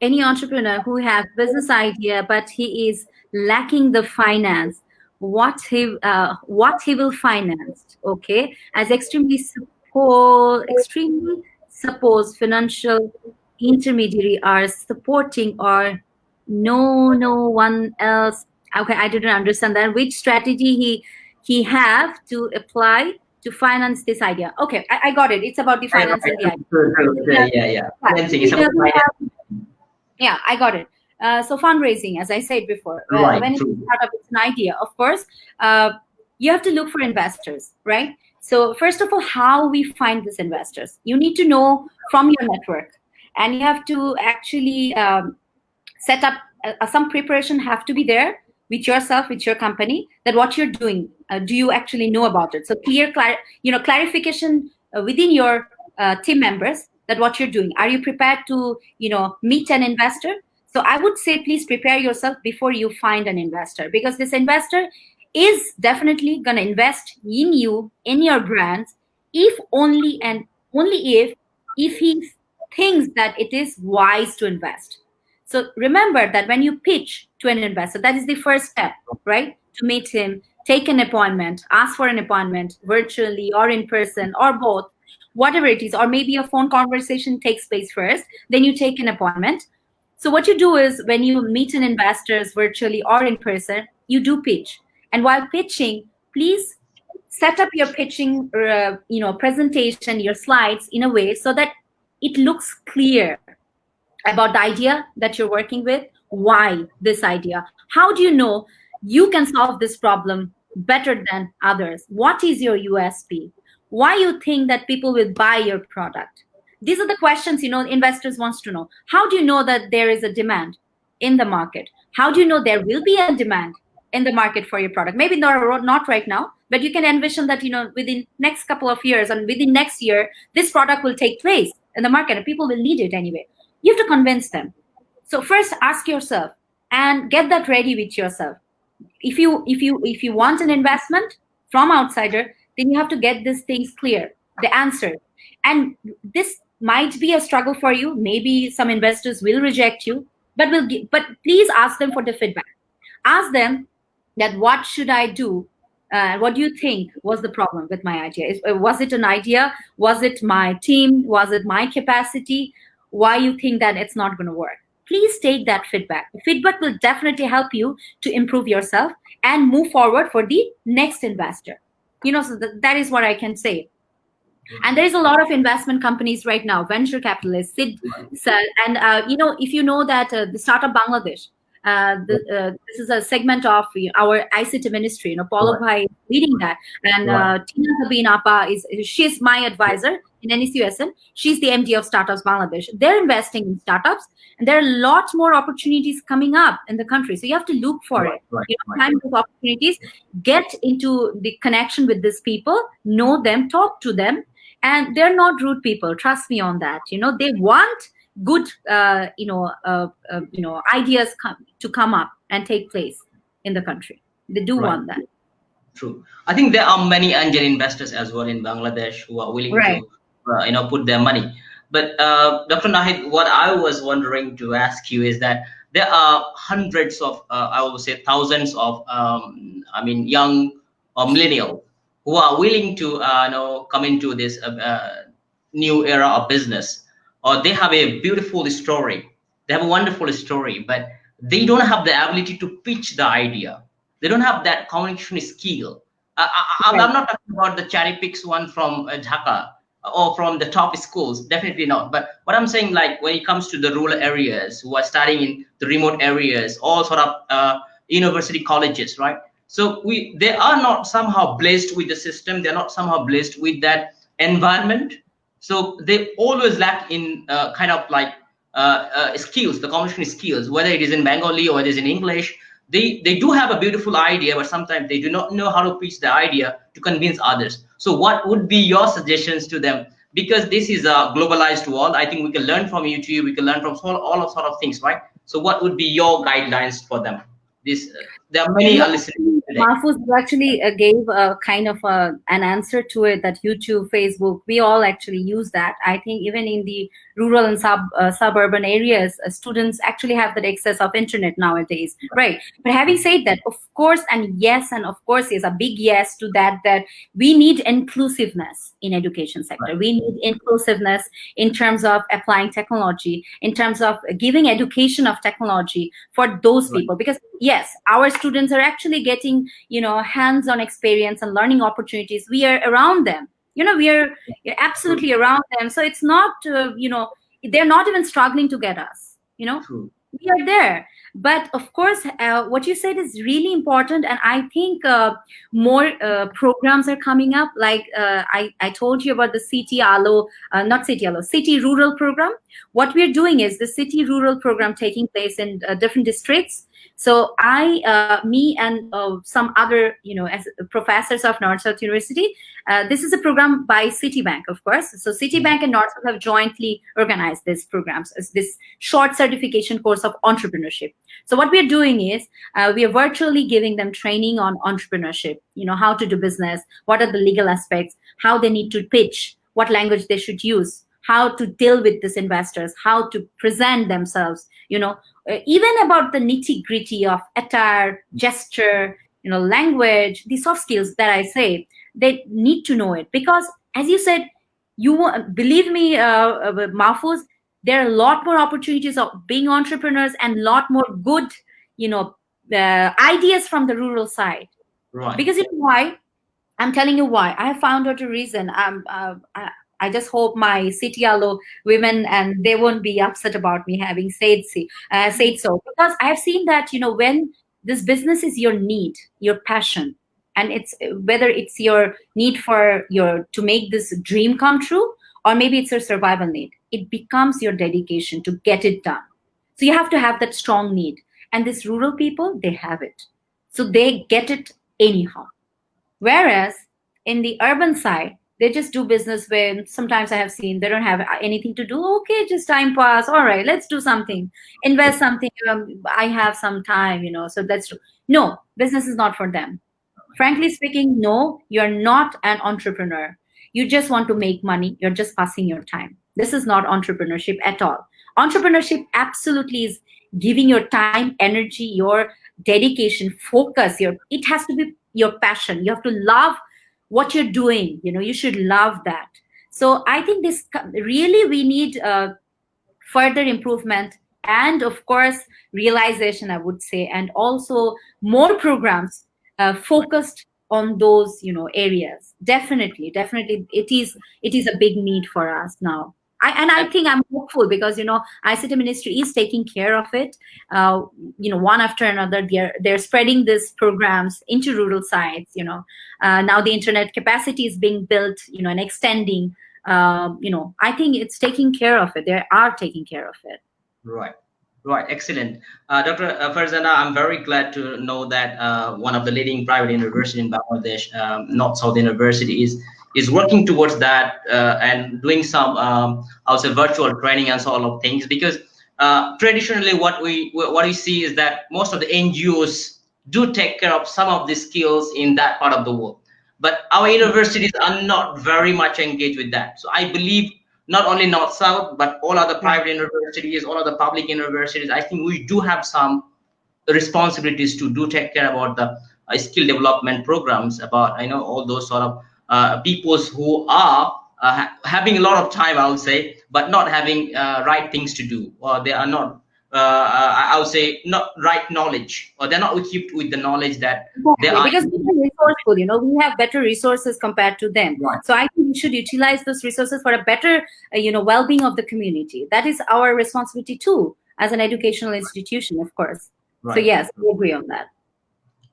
Any entrepreneur who has business idea but he is lacking the finance, what he will finance, okay, as extremely suppose financial intermediary are supporting, or no one else. Okay, I didn't understand that. Which strategy he have to apply to finance this idea? Okay, I got it. It's about the financing the idea. Yeah, I got it. So fundraising, as I said before, when it's a startup, it's an idea. Of course, you have to look for investors, right? So first of all, how we find these investors, you need to know from your network, and you have to actually set up some preparation have to be there with yourself, with your company, that what you're doing, do you actually know about it? So clarification within your team members that what you're doing. Are you prepared to, meet an investor? So I would say, please prepare yourself before you find an investor, because this investor is definitely going to invest in you, in your brands, if only and only if he thinks that it is wise to invest. So remember that when you pitch to an investor, that is the first step, right? To meet him, take an appointment, ask for an appointment virtually or in person or both, whatever it is, or maybe a phone conversation takes place first, then you take an appointment. So what you do is, when you meet an investor virtually or in person, you do pitch. And while pitching, please set up your pitching, presentation, your slides in a way so that it looks clear about the idea that you're working with, why this idea, how do you know you can solve this problem better than others, what is your USP, why you think that people will buy your product. These are the questions, investors wants to know. How do you know that there is a demand in the market? How do you know there will be a demand in the market for your product? Maybe not right now, but you can envision that, within next couple of years and within next year, this product will take place in the market and people will need it anyway. You have to convince them. So first ask yourself and get that ready with yourself. If you want an investment from outsider, then you have to get these things clear, the answer. And this might be a struggle for you. Maybe some investors will reject you, but please ask them for the feedback. Ask them that, what should I do? What do you think was the problem with my idea? Was it an idea? Was it my team? Was it my capacity? Why you think that it's not going to work? Please take that feedback. The feedback will definitely help you to improve yourself and move forward for the next investor. So that is what I can say. And there is a lot of investment companies right now, venture capitalists, and if you know that the Startup Bangladesh, this is a segment of our ICT ministry. Paulo Bhai is leading that, and Tina Sabine Appa she's my advisor in NECUSN. She's the MD of Startups Bangladesh. They're investing in startups, and there are a lot more opportunities coming up in the country. So you have to look for it. Find those opportunities, get into the connection with these people, know them, talk to them, and they're not rude people. Trust me on that. They want good, ideas to come up and take place in the country. They do want that. True. I think there are many angel investors as well in Bangladesh who are willing to, put their money. But Dr. Nahid, what I was wondering to ask you is that there are hundreds of, I would say thousands of, young or millennials who are willing to, come into this new era of business. Or they have a beautiful story, they have a wonderful story, but they don't have the ability to pitch the idea. They don't have that communication skill. I'm not talking about the cherry picks one from Dhaka or from the top schools, definitely not. But what I'm saying, like when it comes to the rural areas who are studying in the remote areas, all sort of university colleges, right? So they are not somehow blessed with the system. They're not somehow blessed with that environment. So they always lack in skills, the communication skills, whether it is in Bengali or it is in English. They do have a beautiful idea, but sometimes they do not know how to pitch the idea to convince others. So what would be your suggestions to them? Because this is a globalized world. I think we can learn from YouTube. We can learn from all sort of things, right? So what would be your guidelines for them? this there are many are listening today. Mahfuz actually gave a kind of an answer to it, that YouTube, Facebook, we all actually use that. I think even in the rural and suburban areas, students actually have that access of internet nowadays, right? But having said that, of course, and of course, is a big yes to that, that we need inclusiveness in education sector. Right. We need inclusiveness in terms of applying technology, in terms of giving education of technology for those people, because yes, our students are actually getting, hands-on experience and learning opportunities. We are around them, we are absolutely around them. So it's not, they're not even struggling to get us, True. we are there. But of course, what you said is really important, and I think more programs are coming up. Like I told you about the City Rural program. What we're doing is the City Rural program taking place in different districts. So me and some other, as professors of North-South University, this is a program by Citibank, of course. So Citibank and North-South have jointly organized this program, this short certification course of entrepreneurship. So what we're doing is we are virtually giving them training on entrepreneurship, how to do business, what are the legal aspects, how they need to pitch, what language they should use, how to deal with these investors, how to present themselves, even about the nitty-gritty of attire, gesture, language, the soft skills that I say, they need to know it. Because as you said, believe me, Mahfuz, there are a lot more opportunities of being entrepreneurs and a lot more good, ideas from the rural side. Right. Because you know why? I'm telling you why. I have found out a reason. I just hope my City women, and they won't be upset about me having said so, because I have seen that, when this business is your need, your passion, and it's whether it's your need to make this dream come true, or maybe it's your survival need, it becomes your dedication to get it done. So you have to have that strong need, and these rural people, they have it, so they get it anyhow. Whereas in the urban side, they just do business when sometimes I have seen they don't have anything to do. Okay, just time pass. All right, let's do something, invest something. I have some time, so that's true. No, business is not for them. Frankly speaking, no, you're not an entrepreneur. You just want to make money. You're just passing your time. This is not entrepreneurship at all. Entrepreneurship absolutely is giving your time, energy, your dedication, focus. It has to be your passion. You have to love what you're doing, you should love that. So I think this really, we need further improvement, and of course realization, I would say, and also more programs focused on those areas. Definitely it is a big need for us now. I think I'm hopeful, because ICT Ministry is taking care of it. One after another, they're spreading these programs into rural sites. Now the internet capacity is being built, and extending. I think it's taking care of it. They are taking care of it. Right, excellent. Dr. Farzana, I'm very glad to know that one of the leading private universities in Bangladesh, North-South University, is working towards that and doing some, I would say, virtual training and so all of things. Because traditionally, what we see is that most of the NGOs do take care of some of the skills in that part of the world, but our universities are not very much engaged with that. So I believe, not only North-South, but all other private universities, all other public universities, I think we do have some responsibilities to do take care about the skill development programs, about all those sort of peoples who are having a lot of time, I would say, but not having right things to do, or they are not, I would say, not right knowledge, or they're not equipped with the knowledge that they are. Because we're resourceful, we have better resources compared to them. Right. So I think we should utilize those resources for a better, well-being of the community. That is our responsibility too, as an educational institution, of course. Right. So yes, we agree on that.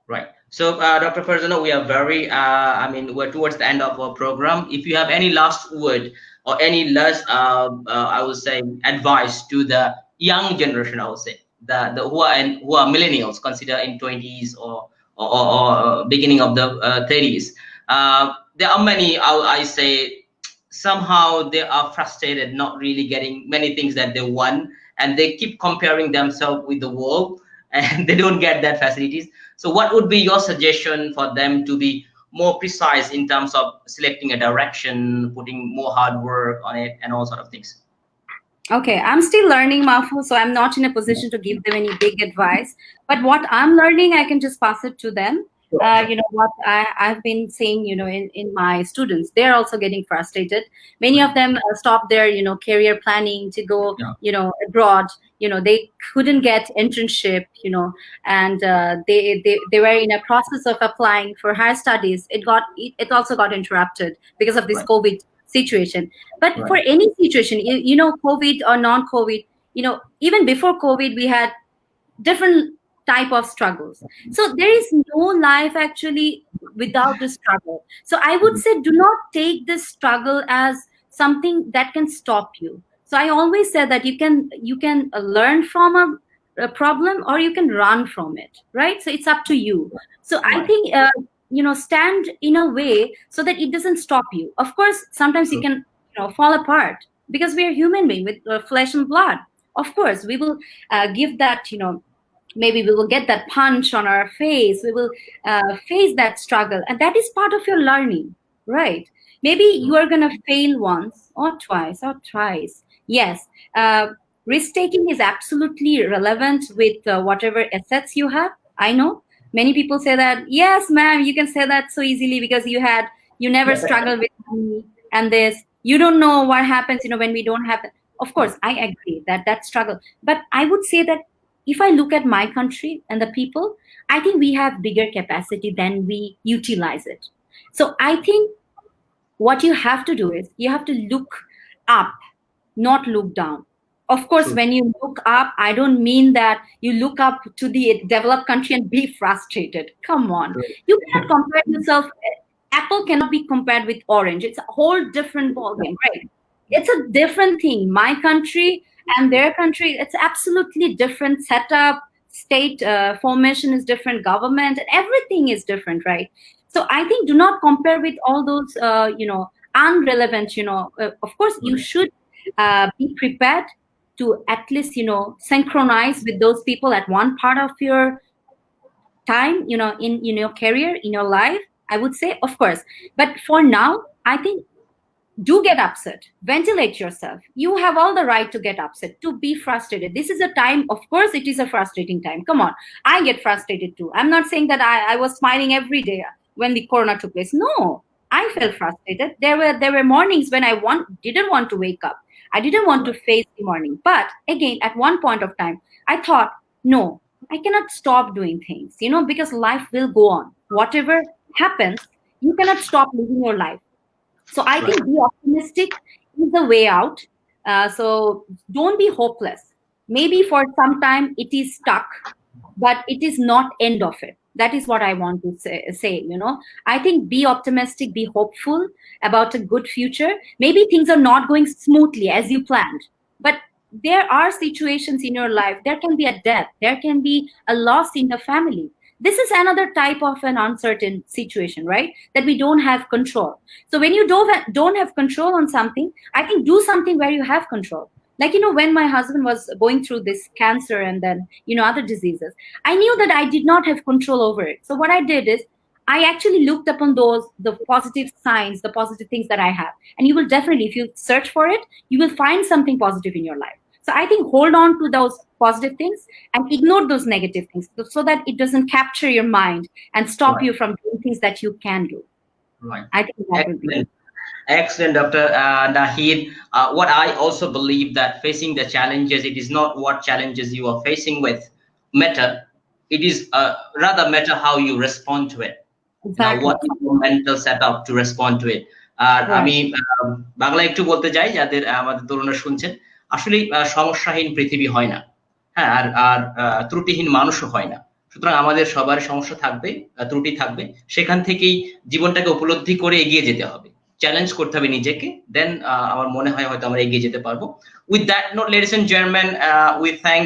Right. So, Dr. Farzana, we are we're towards the end of our program. If you have any last word or any last, I would say, advice to the young generation, I would say, who are millennials, consider in 20s or beginning of the 30s. There are many, I say, somehow they are frustrated, not really getting many things that they want, and they keep comparing themselves with the world. and they don't get that facilities. So what would be your suggestion for them to be more precise in terms of selecting a direction, putting more hard work on it, and all sort of things? Okay, I'm still learning, Mahfuz, so I'm not in a position to give them any big advice. But what I'm learning, I can just pass it to them. What I've been saying, in my students, they're also getting frustrated. Many of them stopped their, career planning to go, abroad. They couldn't get internship, and they were in a process of applying for higher studies. It also got interrupted because of this COVID situation. But for any situation, COVID or non-COVID, even before COVID, we had different type of struggles. So there is no life actually without the struggle. So I would say, do not take this struggle as something that can stop you. So I always say that you can learn from a problem, or you can run from it, right? So it's up to you. So I think stand in a way so that it doesn't stop you. Of course, sometimes you can fall apart, because we are human beings with flesh and blood. Of course, we will give that, maybe we will get that punch on our face. We will face that struggle, and that is part of your learning, right? Maybe you are going to fail once or twice or thrice. Yes, risk taking is absolutely relevant with whatever assets you have. I know many people say that, yes, ma'am, you can say that so easily because you never struggled with money and this. You don't know what happens, when we don't have it. Of course, I agree that struggle. But I would say that if I look at my country and the people, I think we have bigger capacity than we utilize it. So I think what you have to do is you have to look up, not look down. Of course, when you look up, I don't mean that you look up to the developed country and be frustrated. Come on. You cannot compare yourself. Apple cannot be compared with orange. It's a whole different ballgame, right? It's a different thing. My country and their country, it's absolutely different setup. State formation is different. Government, and everything is different, right? So I think do not compare with all those, unrelevant, of course, you should be prepared to at least, synchronize with those people at one part of your time, in your career, in your life, I would say, of course. But for now, I think do get upset, ventilate yourself. You have all the right to get upset, to be frustrated. This is a time, of course, it is a frustrating time. Come on, I get frustrated too. I'm not saying that I was smiling every day when the corona took place. No, I felt frustrated. There were mornings when I didn't want to wake up. I didn't want to face the morning. But again, at one point of time, I thought, no, I cannot stop doing things, because life will go on. Whatever happens, you cannot stop living your life. So I think be optimistic is the way out. So don't be hopeless. Maybe for some time it is stuck, but it is not end of it. That is what I want to say. I think be optimistic, be hopeful about a good future. Maybe things are not going smoothly as you planned, but there are situations in your life. There can be a death. There can be a loss in the family. This is another type of an uncertain situation, right? That we don't have control. So when you don't have control on something, I think do something where you have control. Like, when my husband was going through this cancer and then, other diseases, I knew that I did not have control over it. So what I did is I actually looked upon the positive signs, the positive things that I have. And you will definitely, if you search for it, you will find something positive in your life. So I think hold on to those positive things and ignore those negative things so that it doesn't capture your mind and stop you from doing things that you can do. Right. I think that would be. Excellent, Dr. Naheed. What I also believe that facing the challenges, it is not what challenges you are facing with matter. It is rather matter how you respond to it. Exactly. What is your mental setup to respond to it. আমি বাংলা একটু বলতে যাই যাদের আমাদের তরুণরা শুনছেন, আসলে সমস্যাহীন পৃথিবী হয় না, হ্যাঁ, আর ত্রুটিহীন মানুষও হয় না। সুতরাং আমাদের সবার সমস্যা থাকবে, ত্রুটি থাকবে, সেখান থেকেই জীবনটাকে উপলব্ধি করে এগিয়ে যেতে হবে, চ্যালেঞ্জ করতে হবে নিজেকে, দেন আমার মনে হয় হয়তো আমরা এগিয়ে যেতে পারবো। With that note, ladies and gentlemen, we thank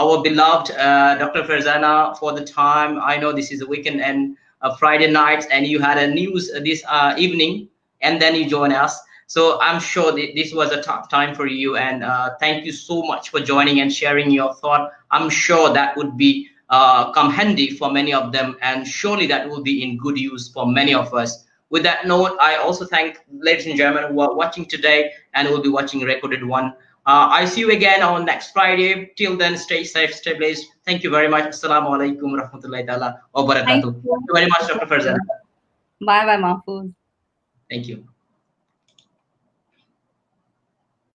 our beloved Dr. Farzana for the time. I know this is a weekend and Friday nights, and you had a news this evening, and then you join us. So I'm sure this was a tough time for you, and thank you so much for joining and sharing your thought. I'm sure that would be come handy for many of them, and surely that will be in good use for many of us. With that note, I also thank ladies and gentlemen who are watching today and will be watching a recorded one. I see you again on next Friday. Till then, stay safe, stay blessed. Thank you very much. Assalamu alaikum warahmatullahi ta'ala wabarakatuh. Thank you very much, Dr. Farzana. Bye bye, Mahfuz. Thank you.